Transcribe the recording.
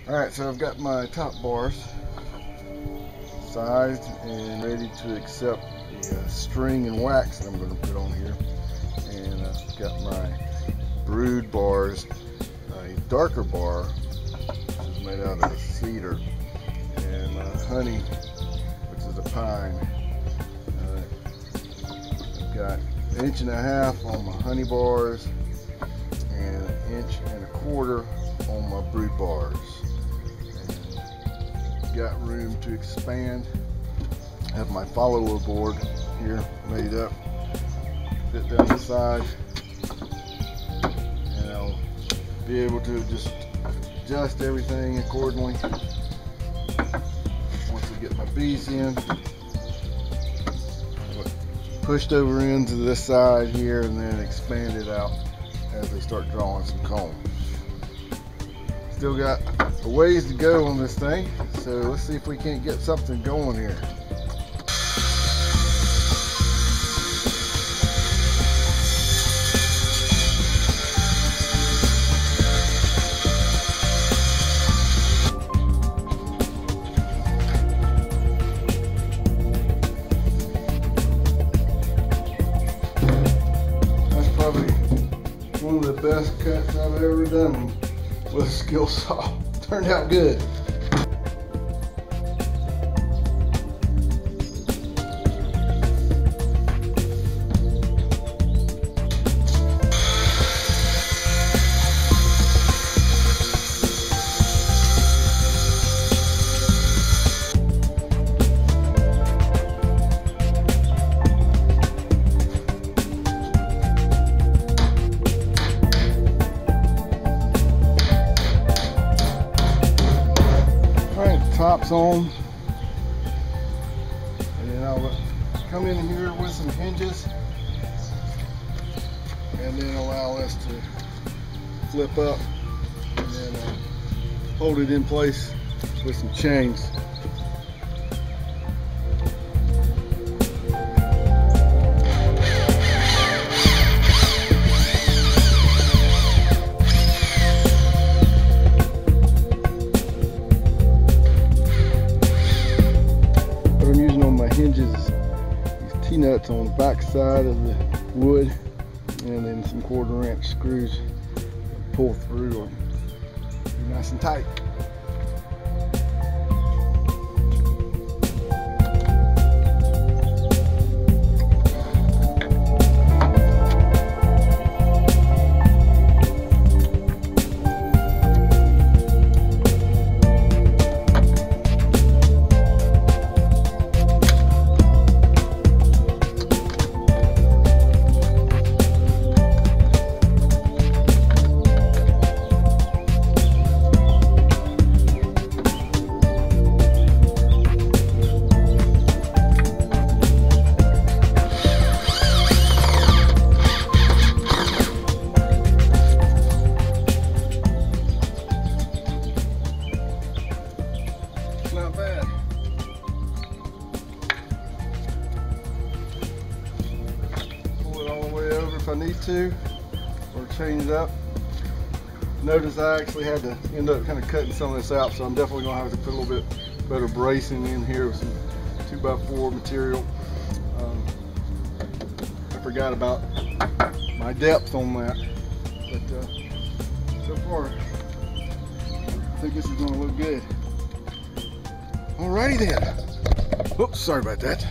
Alright, so I've got my top bars sized and ready to accept the string and wax that I'm going to put on here. And I've got my brood bars, a darker bar, which is made out of cedar, and honey, which is a pine. I've got 1.5 inches on my honey bars and 1.25 inches on my brood bars. Got room to expand. I have my follower board here made up, fit down the side, and I'll be able to just adjust everything accordingly. Once I get my bees in, pushed over into this side here and then expand it out as they start drawing some combs. Still got a ways to go on this thing, so let's see if we can't get something going here. That's probably one of the best cuts I've ever done with a skill saw. Turned out good. Tops on, and then I'll come in here with some hinges and then allow us to flip up and then hold it in place with some chains. Hinges, these T-nuts on the back side of the wood, and then some 1/4 inch screws pull through and be nice and tight. Not bad. Pull it all the way over if I need to, or change it up. Notice I actually had to end up kind of cutting some of this out, so I'm definitely going to have to put a little bit better bracing in here with some 2x4 material. I forgot about my depth on that, but so far I think this is going to look good. Alrighty then. Oops, sorry about that.